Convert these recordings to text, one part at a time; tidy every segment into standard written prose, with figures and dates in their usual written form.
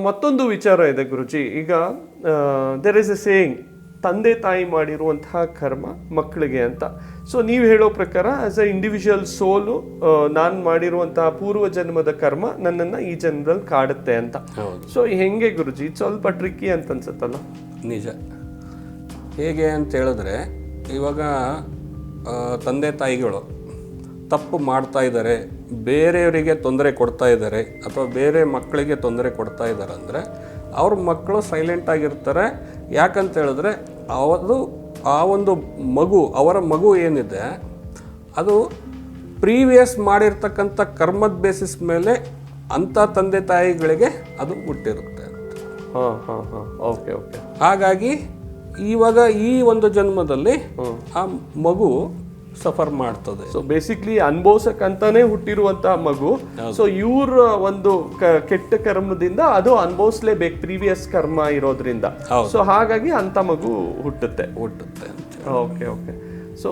ಮತ್ತೊಂದು ವಿಚಾರ ಇದೆ ಗುರುಜಿ. ಈಗ ದೇರ್ ಇಸ್ ಎ ಸೇಯಿಂಗ್, ತಂದೆ ತಾಯಿ ಮಾಡಿರುವಂತಹ ಕರ್ಮ ಮಕ್ಕಳಿಗೆ ಅಂತ. ಸೊ ನೀವು ಹೇಳೋ ಪ್ರಕಾರ ಆಸ್ ಅ ಇಂಡಿವಿಜುವಲ್ ಸೋಲು ನಾನು ಮಾಡಿರುವಂತಹ ಪೂರ್ವ ಜನ್ಮದ ಕರ್ಮ ನನ್ನನ್ನು ಈ ಜನ್ಮದಲ್ಲಿ ಕಾಡುತ್ತೆ ಅಂತ. ಸೊ ಹೆಂಗೆ ಗುರುಜಿ? ಸ್ವಲ್ಪ ಟ್ರಿಕ್ಕಿ ಅಂತ ಅನ್ಸುತ್ತಲ್ಲ. ನಿಜ. ಹೇಗೆ ಅಂತ ಹೇಳಿದ್ರೆ, ಇವಾಗ ತಂದೆ ತಾಯಿಗಳು ತಪ್ಪು ಮಾಡ್ತಾ ಇದ್ದಾರೆ, ಬೇರೆಯವರಿಗೆ ತೊಂದರೆ ಕೊಡ್ತಾ ಇದ್ದಾರೆ ಅಥವಾ ಬೇರೆ ಮಕ್ಕಳಿಗೆ ತೊಂದರೆ ಕೊಡ್ತಾ ಇದ್ದಾರೆ ಅಂದರೆ ಅವ್ರ ಮಕ್ಕಳು ಸೈಲೆಂಟ್ ಆಗಿರ್ತಾರೆ. ಯಾಕಂತ ಹೇಳಿದ್ರೆ ಅದು ಆ ಒಂದು ಮಗು, ಅವರ ಮಗು ಏನಿದೆ ಅದು ಪ್ರೀವಿಯಸ್ ಮಾಡಿರ್ತಕ್ಕಂಥ ಕರ್ಮದ ಬೇಸಿಸ್ ಮೇಲೆ ಅಂಥ ತಂದೆ ತಾಯಿಗಳಿಗೆ ಅದು ಹುಟ್ಟಿರುತ್ತೆ ಅಂತ. Okay okay. ಹಾಗಾಗಿ ಇವಾಗ ಈ ಒಂದು ಜನ್ಮದಲ್ಲಿ ಆ ಮಗು ಸಫರ್ ಮಾಡ್ತದೆ. ಸೊ ಬೇಸಿಕ್ಲಿ ಅನುಭವಿಸಕ್ಕಂತಾನೆ ಹುಟ್ಟಿರುವಂತಹ ಮಗು. ಸೊ ಇವ್ರ ಒಂದು ಕೆಟ್ಟ ಕರ್ಮದಿಂದ ಅದು ಅನುಭವಿಸ್ಲೇಬೇಕು, ಪ್ರೀವಿಯಸ್ ಕರ್ಮ ಇರೋದ್ರಿಂದ. ಸೊ ಹಾಗಾಗಿ ಅಂತ ಮಗು ಹುಟ್ಟುತ್ತೆ ಅಂತ. Okay okay. So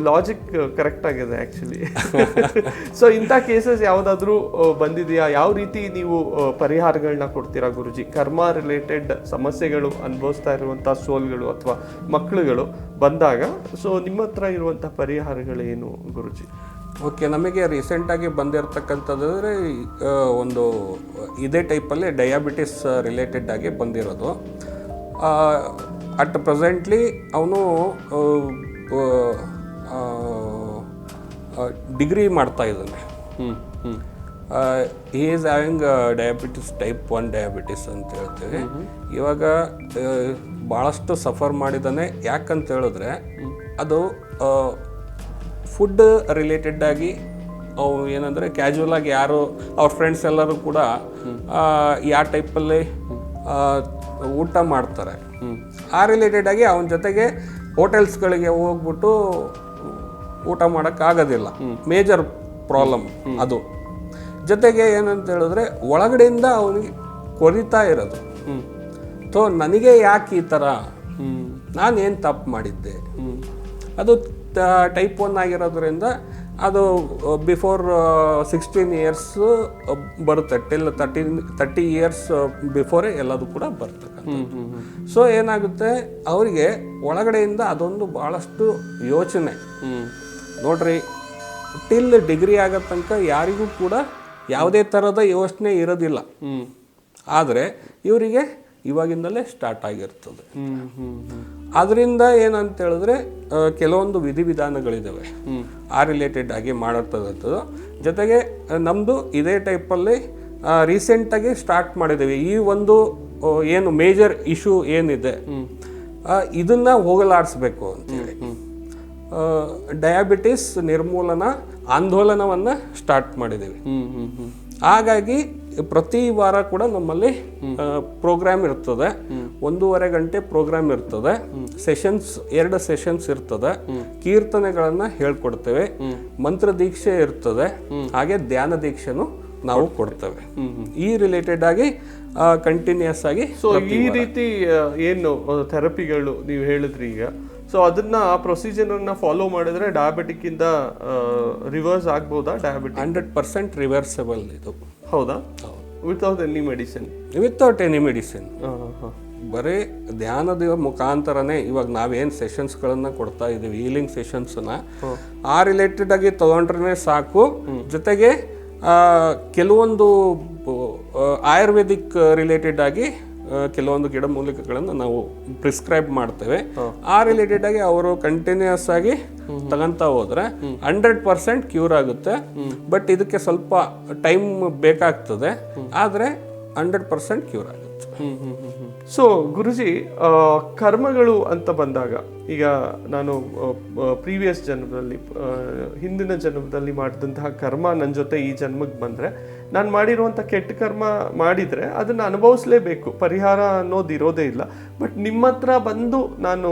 logic correct ಆಗಿದೆ ಆ್ಯಕ್ಚುಲಿ. ಸೊ ಇಂಥ ಕೇಸಸ್ ಯಾವುದಾದ್ರೂ ಬಂದಿದೆಯಾ? ಯಾವ ರೀತಿ ನೀವು ಪರಿಹಾರಗಳನ್ನ ಕೊಡ್ತೀರಾ ಗುರುಜಿ? ಕರ್ಮ ರಿಲೇಟೆಡ್ ಸಮಸ್ಯೆಗಳು ಅನುಭವಿಸ್ತಾ ಇರುವಂಥ ಸೋಲ್ಗಳು ಅಥವಾ ಮಕ್ಕಳುಗಳು ಬಂದಾಗ ಸೊ ನಿಮ್ಮ ಹತ್ರ ಇರುವಂಥ ಪರಿಹಾರಗಳೇನು ಗುರುಜಿ? ಓಕೆ, ನಮಗೆ ರೀಸೆಂಟಾಗಿ ಬಂದಿರತಕ್ಕಂಥದ್ದರೆ ಒಂದು ಇದೇ ಟೈಪಲ್ಲಿ ಡಯಾಬಿಟಿಸ್ ರಿಲೇಟೆಡ್ ಆಗಿ ಬಂದಿರೋದು. ಅಟ್ ಪ್ರೆಸೆಂಟ್ಲಿ ಅವನು ಡಿಗ್ರಿ ಮಾಡ್ತಾ ಇದ್ದಾನೆ. He is having diabetes type 1 diabetes ಅಂತ ಹೇಳ್ತೀವಿ. ಇವಾಗ ಭಾಳಷ್ಟು ಸಫರ್ ಮಾಡಿದ್ದಾನೆ. ಯಾಕಂತ ಹೇಳಿದ್ರೆ ಅದು ಫುಡ್ ರಿಲೇಟೆಡ್ ಆಗಿ ಅವು ಏನಂದರೆ ಕ್ಯಾಶುವಲ್ ಆಗಿ ಯಾರು ಅವ್ರ ಫ್ರೆಂಡ್ಸ್ ಎಲ್ಲರೂ ಕೂಡ ಯಾವ ಟೈಪಲ್ಲಿ ಊಟ ಮಾಡ್ತಾರೆ, ಆ ರಿಲೇಟೆಡ್ ಆಗಿ ಅವನ ಜೊತೆಗೆ ಹೋಟೆಲ್ಸ್ಗಳಿಗೆ ಹೋಗ್ಬಿಟ್ಟು ಊಟ ಮಾಡೋಕ್ಕಾಗೋದಿಲ್ಲ. ಮೇಜರ್ ಪ್ರಾಬ್ಲಮ್ ಅದು. ಜೊತೆಗೆ ಏನಂತ ಹೇಳಿದ್ರೆ ಒಳಗಡೆಯಿಂದ ಅವನಿಗೆ ಕೊರಿತಾ ಇರೋದು. ಸೊ ನನಗೆ ಯಾಕೆ ಈ ಥರ, ನಾನೇನು ತಪ್ಪು ಮಾಡಿದ್ದೆ? ಅದು ಟೈಪ್ 1 ಆಗಿರೋದ್ರಿಂದ ಅದು ಬಿಫೋರ್ 16 ಇಯರ್ಸ್ ಬರುತ್ತೆ, ಟಿಲ್ 30 ಇಯರ್ಸ್ ಬಿಫೋರೇ ಎಲ್ಲದು ಕೂಡ ಬರ್ತಕ್ಕಂಥ. ಸೊ ಏನಾಗುತ್ತೆ, ಅವರಿಗೆ ಒಳಗಡೆಯಿಂದ ಅದೊಂದು ಭಾಳಷ್ಟು ಯೋಚನೆ. ನೋಡ್ರಿ, ಟಿಲ್ ಡಿಗ್ರಿ ಆಗೋ ತನಕ ಯಾರಿಗೂ ಕೂಡ ಯಾವುದೇ ಥರದ ಯೋಚನೆ ಇರೋದಿಲ್ಲ. ಆದರೆ ಇವರಿಗೆ ಇವಾಗಿಂದಲೇ ಸ್ಟಾರ್ಟ್ ಆಗಿರ್ತದೆ. ಅದರಿಂದ ಏನಂತ ಹೇಳಿದ್ರೆ ಕೆಲವೊಂದು ವಿಧಿವಿಧಾನಗಳಿದ್ದಾವೆ ಆ ರಿಲೇಟೆಡ್ ಆಗಿ ಮಾಡತ್ತದ್ದು. ಜೊತೆಗೆ ನಮ್ಮದು ಇದೇ ಟೈಪಲ್ಲಿ ರೀಸೆಂಟಾಗಿ ಸ್ಟಾರ್ಟ್ ಮಾಡಿದ್ದೀವಿ. ಈ ಒಂದು ಏನು ಮೇಜರ್ ಇಶ್ಯೂ ಏನಿದೆ ಇದನ್ನು ಹೋಗಲಾಡಿಸ್ಬೇಕು ಅಂತೇಳಿ ಡಯಾಬಿಟಿಸ್ ನಿರ್ಮೂಲನಾ ಆಂದೋಲನವನ್ನು ಸ್ಟಾರ್ಟ್ ಮಾಡಿದ್ದೀವಿ. ಹಾಗಾಗಿ ಪ್ರತಿ ವಾರ ಕೂಡ ನಮ್ಮಲ್ಲಿ ಪ್ರೋಗ್ರಾಮ್ ಇರ್ತದೆ. 1.5 ಗಂಟೆ ಪ್ರೋಗ್ರಾಮ್ ಇರ್ತದೆ. ಸೆಷನ್ಸ್ 2 ಸೆಷನ್ಸ್ ಇರ್ತದೆ. ಕೀರ್ತನೆಗಳನ್ನು ಹೇಳ್ಕೊಡ್ತೇವೆ, ಮಂತ್ರ ದೀಕ್ಷೆ ಇರ್ತದೆ, ಹಾಗೆ ಧ್ಯಾನ ದೀಕ್ಷೆನೂ ನಾವು ಕೊಡ್ತೇವೆ. ಈ ರಿಲೇಟೆಡ್ ಆಗಿ ಕಂಟಿನ್ಯೂಸ್ ಆಗಿ. ಸೊ ಈ ರೀತಿ ಏನು ಥೆರಪಿಗಳು ನೀವು ಹೇಳಿದ್ರಿ ಈಗ, ಸೊ ಅದನ್ನ ಆ ಪ್ರೊಸೀಜರ್ನ ಫಾಲೋ ಮಾಡಿದ್ರೆ ಡಯಾಬಿಟಿಕ್ ಇಂದ ರಿವರ್ಸ್ ಆಗ್ಬೋದಾ? ಡಯಾಬಿಟಿಕ್ 100% ರಿವರ್ಸಬಲ್ ಇದು. ಹೌದಾ? Without any medicine? Without any medicine. ಬರೀ ಧ್ಯಾನದ ಮುಖಾಂತರನೇ ಇವಾಗ ನಾವೇನು ಸೆಷನ್ಸ್ಗಳನ್ನು ಕೊಡ್ತಾ ಇದ್ದೀವಿ, ಹೀಲಿಂಗ್ ಸೆಷನ್ಸ್ನ ಆ ರಿಲೇಟೆಡ್ ಆಗಿ ತಗೊಂಡ್ರೆ ಸಾಕು. ಜೊತೆಗೆ ಕೆಲವೊಂದು ಆಯುರ್ವೇದಿಕ್ ರಿಲೇಟೆಡ್ ಆಗಿ ಕೆಲವೊಂದು ಗಿಡಮೂಲಿಕೆಗಳನ್ನು ನಾವು ಪ್ರಿಸ್ಕ್ರೈಬ್ ಮಾಡ್ತೇವೆ. ಆ ರಿಲೇಟೆಡ್ ಆಗಿ ಅವರು ಕಂಟಿನ್ಯೂಸ್ ಆಗಿ ತಗೊಂತ ಹೋದ್ರೆ 100% ಕ್ಯೂರ್ ಆಗುತ್ತೆ. ಬಟ್ ಇದಕ್ಕೆ ಸ್ವಲ್ಪ ಟೈಮ್ ಬೇಕಾಗ್ತದೆ, ಆದರೆ 100% ಕ್ಯೂರ್ ಆಗುತ್ತೆ. ಸೊ ಗುರುಜಿ, ಕರ್ಮಗಳು ಅಂತ ಬಂದಾಗ ಈಗ ನಾನು ಪ್ರೀವಿಯಸ್ ಜನ್ಮದಲ್ಲಿ, ಹಿಂದಿನ ಜನ್ಮದಲ್ಲಿ ಮಾಡಿದಂತಹ ಕರ್ಮ ನನ್ನ ಜೊತೆ ಈ ಜನ್ಮಕ್ಕೆ ಬಂದರೆ, ನಾನು ಮಾಡಿರುವಂಥ ಕೆಟ್ಟ ಕರ್ಮ ಮಾಡಿದರೆ ಅದನ್ನು ಅನುಭವಿಸ್ಲೇಬೇಕು, ಪರಿಹಾರ ಅನ್ನೋದು ಇರೋದೇ ಇಲ್ಲ. ಬಟ್ ನಿಮ್ಮ ಹತ್ರ ಬಂದು ನಾನು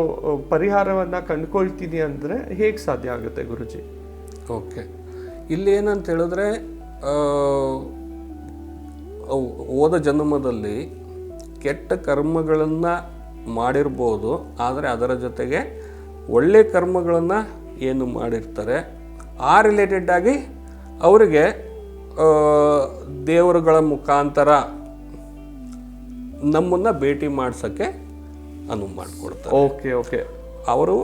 ಪರಿಹಾರವನ್ನು ಕಂಡುಕೊಳ್ತೀನಿ ಅಂದರೆ ಹೇಗೆ ಸಾಧ್ಯ ಆಗುತ್ತೆ ಗುರುಜಿ? ಓಕೆ, ಇಲ್ಲಿ ಏನಂತ ಹೇಳಿದ್ರೆ ಹೋದ ಜನ್ಮದಲ್ಲಿ ಕೆಟ್ಟ ಕರ್ಮಗಳನ್ನು ಮಾಡಿರ್ಬೋದು, ಆದರೆ ಅದರ ಜೊತೆಗೆ ಒಳ್ಳೆ ಕರ್ಮಗಳನ್ನು ಏನು ಮಾಡಿರ್ತಾರೆ ಆ ರಿಲೇಟೆಡ್ ಆಗಿ ಅವರಿಗೆ ದೇವರುಗಳ ಮುಖಾಂತರ ನಮ್ಮನ್ನು ಭೇಟಿ ಮಾಡ್ಸೋಕ್ಕೆ ಅನುವು ಮಾಡಿಕೊಡ್ತಾರೆ. Okay okay. ಅವರು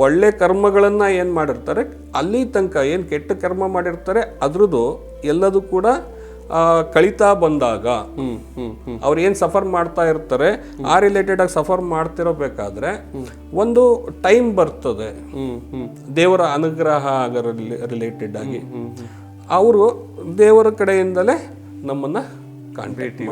ಒಳ್ಳೆ ಕರ್ಮಗಳನ್ನು ಏನು ಮಾಡಿರ್ತಾರೆ, ಅಲ್ಲಿ ತನಕ ಏನು ಕೆಟ್ಟ ಕರ್ಮ ಮಾಡಿರ್ತಾರೆ ಅದ್ರದ್ದು ಎಲ್ಲದೂ ಕೂಡ ಕಳೀತಾ ಬಂದಾಗ ಅವ್ರು ಏನು ಸಫರ್ ಮಾಡ್ತಾ ಇರ್ತಾರೆ ಆ ರಿಲೇಟೆಡ್ ಆಗಿ ಸಫರ್ ಮಾಡ್ತಿರಬೇಕಾದ್ರೆ ಒಂದು ಟೈಮ್ ಬರ್ತದೆ ದೇವರ ಅನುಗ್ರಹ ಆಗ ರಿಲೇಟೆಡ್ ಆಗಿ ಅವರು ದೇವರ ಕಡೆಯಿಂದಲೇ ನಮ್ಮನ್ನ ಭೇಟಿ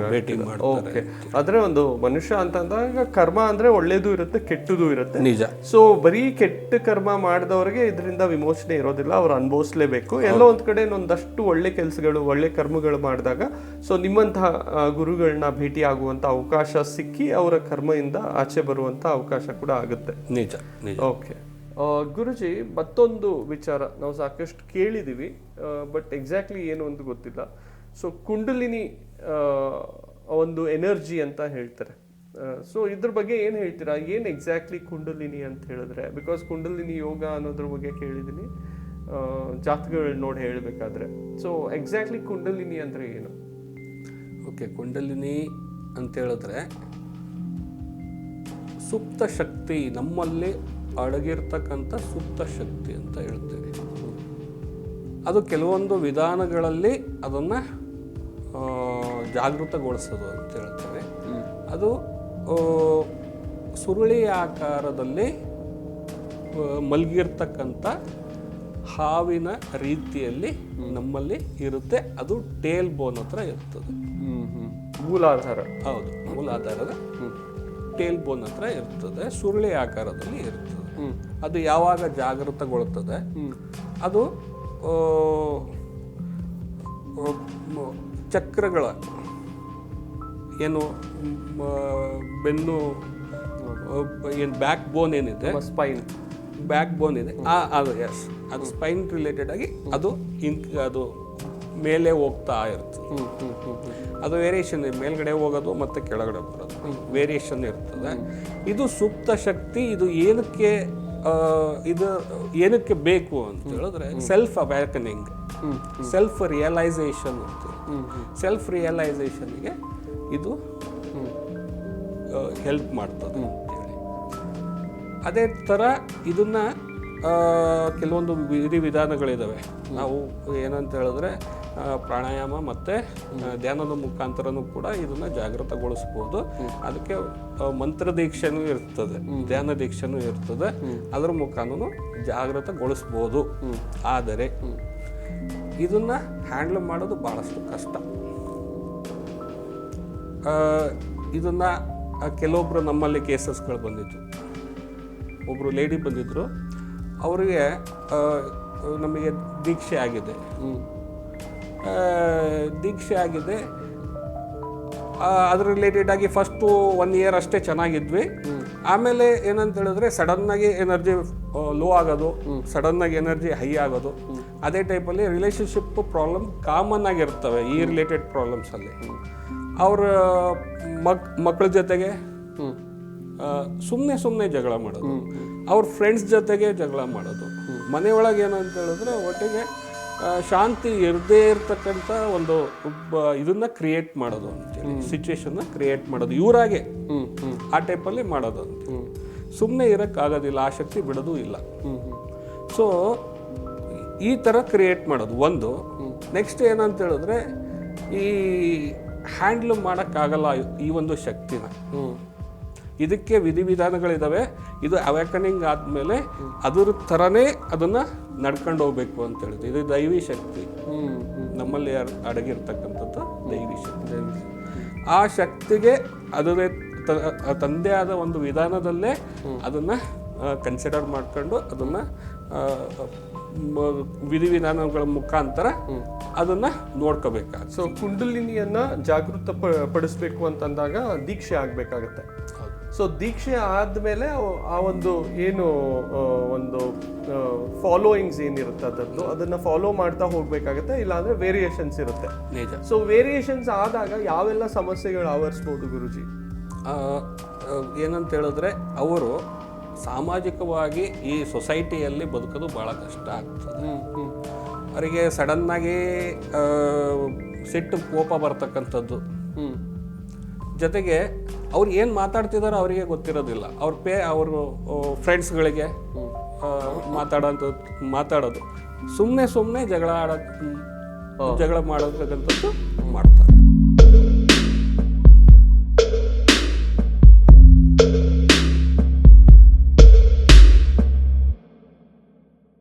ಮಾಡ್ತಾರೆ. ಆದ್ರೆ ಒಂದು ಮನುಷ್ಯ ಅಂತಂದಾಗ ಕರ್ಮ ಅಂದ್ರೆ ಒಳ್ಳೇದು ಇರುತ್ತೆ ಕೆಟ್ಟದು ಇರುತ್ತೆ. ನಿಜ. ಸೊ ಬರೀ ಕೆಟ್ಟ ಕರ್ಮ ಮಾಡಿದವ್ರಿಗೆ ಇದರಿಂದ ವಿಮೋಚನೆ ಇರೋದಿಲ್ಲ, ಅವ್ರು ಅನುಭವಿಸ್ಲೇಬೇಕು. ಎಲ್ಲೋ ಒಂದ್ ಕಡೆ ಒಂದಷ್ಟು ಒಳ್ಳೆ ಕೆಲಸಗಳು ಒಳ್ಳೆ ಕರ್ಮಗಳು ಮಾಡಿದಾಗ ಸೊ ನಿಮ್ಮಂತಹ ಗುರುಗಳನ್ನ ಭೇಟಿ ಆಗುವಂತ ಅವಕಾಶ ಸಿಕ್ಕಿ ಅವರ ಕರ್ಮದಿಂದ ಆಚೆ ಬರುವಂತ ಅವಕಾಶ ಕೂಡ ಆಗುತ್ತೆ. ನಿಜ. ಓಕೆ ಗುರುಜಿ, ಮತ್ತೊಂದು ವಿಚಾರ ನಾವು ಸಾಕಷ್ಟು ಕೇಳಿದೀವಿ, ಬಟ್ ಎಕ್ಸಾಕ್ಟ್ಲಿ ಏನು ಅಂತ ಗೊತ್ತಿಲ್ಲ. ಸೊ ಕುಂಡಲಿನಿ ಒಂದು ಎನರ್ಜಿ ಅಂತ ಹೇಳ್ತಾರೆ. ಸೊ ಇದ್ರ ಬಗ್ಗೆ ಏನು ಹೇಳ್ತೀರಾ? ಏನು ಎಕ್ಸಾಕ್ಟ್ಲಿ ಕುಂಡಲಿನಿ ಅಂತ ಹೇಳಿದ್ರೆ? ಬಿಕಾಸ್ ಕುಂಡಲಿನಿ ಯೋಗ ಅನ್ನೋದ್ರ ಬಗ್ಗೆ ಕೇಳಿದ್ದೀನಿ ಜಾತಕಗಳು ನೋಡಿ ಹೇಳಬೇಕಾದ್ರೆ. ಸೊ ಎಕ್ಸಾಕ್ಟ್ಲಿ ಕುಂಡಲಿನಿ ಅಂದರೆ ಏನು? ಓಕೆ, ಕುಂಡಲಿನಿ ಅಂತ ಹೇಳಿದ್ರೆ ಸುಪ್ತ ಶಕ್ತಿ, ನಮ್ಮಲ್ಲಿ ಅಡಗಿರ್ತಕ್ಕಂಥ ಸುಪ್ತ ಶಕ್ತಿ ಅಂತ ಹೇಳ್ತೇವೆ. ಅದು ಕೆಲವೊಂದು ವಿಧಾನಗಳಲ್ಲಿ ಅದನ್ನು ಜಾಗೃತಗೊಳಿಸೋದು ಅಂತ ಹೇಳ್ತೇವೆ. ಅದು ಸುರುಳಿ ಆಕಾರದಲ್ಲಿ ಮಲಗಿರ್ತಕ್ಕಂಥ ಹಾವಿನ ರೀತಿಯಲ್ಲಿ ನಮ್ಮಲ್ಲಿ ಇರುತ್ತೆ. ಅದು ಟೇಲ್ ಬೋನ್ ಹತ್ರ ಇರ್ತದೆ. ಮೂಲಾಧಾರ. ಹೌದು, ಮೂಲಾಧಾರದ ಟೇಲ್ ಬೋನ್ ಹತ್ರ ಇರ್ತದೆ, ಸುರುಳಿ ಆಕಾರದಲ್ಲಿ ಇರ್ತದೆ. ಅದು ಯಾವಾಗ ಜಾಗೃತಗೊಳ್ಳುತ್ತದೆ, ಅದು ಚಕ್ರಗಳ ಏನು ಬೆನ್ನು ಏನು ಬ್ಯಾಕ್ ಬೋನ್ ಏನಿದೆ, ಸ್ಪೈನ್ ಬ್ಯಾಕ್ ಬೋನ್ ಇದೆ, ಅದು ಎಸ್, ಅದು ಸ್ಪೈನ್ ರಿಲೇಟೆಡ್ ಆಗಿ ಅದು ಅದು ಮೇಲೆ ಹೋಗ್ತಾ ಇರ್ತದೆ. ಅದು ವೇರಿಯೇಷನ್, ಮೇಲ್ಗಡೆ ಹೋಗೋದು ಮತ್ತು ಕೆಳಗಡೆ ಬರೋದು ವೇರಿಯೇಷನ್ ಇರ್ತದೆ. ಇದು ಸುಪ್ತ ಶಕ್ತಿ. ಇದು ಏನಕ್ಕೆ ಬೇಕು ಅಂತ ಹೇಳಿದ್ರೆ ಸೆಲ್ಫ್ ಅವೇಕನಿಂಗ್, ಸೆಲ್ಫ್ ರಿಯಲೈಸೇಷನ್ ಅಂತ. ಸೆಲ್ಫ್ ರಿಯಲೈಸೇಷನ್ಗೆ ಇದು ಹೆಲ್ಪ್ ಮಾಡ್ತದೆ ಅಂತೇಳಿ. ಅದೇ ಥರ ಇದನ್ನ ಕೆಲವೊಂದು ವಿಧಾನಗಳಿದ್ದಾವೆ. ನಾವು ಏನಂತ ಹೇಳಿದ್ರೆ ಪ್ರಾಣಾಯಾಮ ಮತ್ತು ಧ್ಯಾನದ ಮುಖಾಂತರನೂ ಕೂಡ ಇದನ್ನು ಜಾಗೃತಗೊಳಿಸ್ಬೋದು. ಅದಕ್ಕೆ ಮಂತ್ರ ದೀಕ್ಷೆನೂ ಇರ್ತದೆ, ಧ್ಯಾನ ದೀಕ್ಷೆನೂ ಇರ್ತದೆ. ಅದರ ಮುಖಾನೂ ಜಾಗೃತಗೊಳಿಸ್ಬೋದು. ಆದರೆ ಇದನ್ನು ಹ್ಯಾಂಡಲ್ ಮಾಡೋದು ಭಾಳಷ್ಟು ಕಷ್ಟ. ಇದನ್ನು ಕೆಲವೊಬ್ಬರು ನಮ್ಮಲ್ಲಿ ಕೇಸಸ್ಗಳು ಬಂದಿತ್ತು. ಒಬ್ಬರು ಲೇಡಿ ಬಂದಿದ್ದರು, ಅವರಿಗೆ ನಮಗೆ ದೀಕ್ಷೆ ಆಗಿದೆ. ಅದ್ರ ರಿಲೇಟೆಡ್ ಆಗಿ ಫಸ್ಟು 1 year ಅಷ್ಟೇ ಚೆನ್ನಾಗಿದ್ವಿ. ಆಮೇಲೆ ಏನಂತ ಹೇಳಿದ್ರೆ ಸಡನ್ನಾಗಿ ಎನರ್ಜಿ ಲೋ ಆಗೋದು, ಸಡನ್ನಾಗಿ ಎನರ್ಜಿ ಹೈ ಆಗೋದು. ಅದೇ ಟೈಪಲ್ಲಿ ರಿಲೇಷನ್ಶಿಪ್ ಪ್ರಾಬ್ಲಮ್ ಕಾಮನ್ ಆಗಿರ್ತವೆ ಈ ರಿಲೇಟೆಡ್ ಪ್ರಾಬ್ಲಮ್ಸಲ್ಲಿ. ಅವ್ರ ಮಕ್ಕಳ ಜೊತೆಗೆ ಸುಮ್ಮನೆ ಜಗಳ ಮಾಡೋದು, ಅವ್ರ ಫ್ರೆಂಡ್ಸ್ ಜೊತೆಗೆ ಜಗಳ ಮಾಡೋದು, ಮನೆಯೊಳಗೆ ಏನಂತ ಹೇಳಿದ್ರೆ ಒಟ್ಟಿಗೆ ಶಾಂತಿ ಇರದೇ ಇರ್ತಕ್ಕಂಥ ಒಂದು ಇದನ್ನ ಕ್ರಿಯೇಟ್ ಮಾಡೋದು ಅಂತೇಳಿ, ಸಿಚುವೇಶನ್ನ ಕ್ರಿಯೇಟ್ ಮಾಡೋದು ಇವರಾಗೆ ಆ ಟೈಪಲ್ಲಿ ಮಾಡೋದು ಅಂತ. ಸುಮ್ಮನೆ ಇರೋಕ್ಕಾಗೋದಿಲ್ಲ, ಆ ಶಕ್ತಿ ಬಿಡೋದು ಇಲ್ಲ. ಸೊ ಈ ಥರ ಕ್ರಿಯೇಟ್ ಮಾಡೋದು ಒಂದು. ನೆಕ್ಸ್ಟ್ ಏನಂತ ಹೇಳಿದ್ರೆ ಈ ಹ್ಯಾಂಡ್ಲ್ ಮಾಡೋಕ್ಕಾಗಲ್ಲ ಈ ಒಂದು ಶಕ್ತಿನ. ಇದಕ್ಕೆ ವಿಧಿವಿಧಾನಗಳಿದ್ದಾವೆ. ಇದು ಅವೇಕನಿಂಗ್ ಆದಮೇಲೆ ಅದ್ರ ಥರನೇ ಅದನ್ನು ನಡ್ಕೊಂಡು ಹೋಗ್ಬೇಕು ಅಂತ ಹೇಳಿದ್ರು. ಇದು ದೈವಿ ಶಕ್ತಿ, ನಮ್ಮಲ್ಲಿ ಅಡಗಿರ್ತಕ್ಕಂಥದ್ದು ದೈವಿ ಶಕ್ತಿ. ಆ ಶಕ್ತಿಗೆ ಅದನ್ನೇ ತಂದೆ ಆದ ಒಂದು ವಿಧಾನದಲ್ಲೇ ಅದನ್ನು ಕನ್ಸಿಡರ್ ಮಾಡ್ಕೊಂಡು ಅದನ್ನು ವಿಧಿವಿಧಾನಗಳ ಮುಖಾಂತರ ಅದನ್ನು ನೋಡ್ಕೋಬೇಕಾಗುತ್ತೆ. ಸೊ ಕುಂಡಲಿನಿಯನ್ನ ಜಾಗೃತ ಪಡಿಸ್ಬೇಕು ಅಂತಂದಾಗ ದೀಕ್ಷೆ ಆಗಬೇಕಾಗತ್ತೆ. ಸೊ ದೀಕ್ಷೆ ಆದಮೇಲೆ ಆ ಒಂದು ಏನು ಒಂದು ಫಾಲೋಯಿಂಗ್ಸ್ ಏನಿರುತ್ತೆ ಅದನ್ನ ಫಾಲೋ ಮಾಡ್ತಾ ಹೋಗ್ಬೇಕಾಗತ್ತೆ. ಇಲ್ಲಾಂದ್ರೆ ವೇರಿಯೇಷನ್ಸ್ ಇರುತ್ತೆ. ಸೊ ವೇರಿಯೇಷನ್ಸ್ ಆದಾಗ ಯಾವೆಲ್ಲ ಸಮಸ್ಯೆಗಳು ಆವರಿಸ್ಬೋದು ಗುರುಜಿ? ಏನಂತ ಹೇಳಿದ್ರೆ ಅವರು ಸಾಮಾಜಿಕವಾಗಿ ಈ ಸೊಸೈಟಿಯಲ್ಲಿ ಬದುಕೋದು ಭಾಳ ಕಷ್ಟ ಆಗ್ತದೆ. ಅವರಿಗೆ ಸಡನ್ನಾಗಿ ಸಿಟ್ಟು ಕೋಪ ಬರ್ತಕ್ಕಂಥದ್ದು, ಜೊತೆಗೆ ಅವ್ರು ಏನು ಮಾತಾಡ್ತಿದಾರೋ ಅವರಿಗೆ ಗೊತ್ತಿರೋದಿಲ್ಲ. ಅವರು ಫ್ರೆಂಡ್ಸ್ಗಳಿಗೆ ಮಾತಾಡೋದು ಸುಮ್ಮನೆ ಜಗಳ ಮಾಡೋಕ್ಕಂಥದ್ದು ಮಾಡ್ತಾರೆ.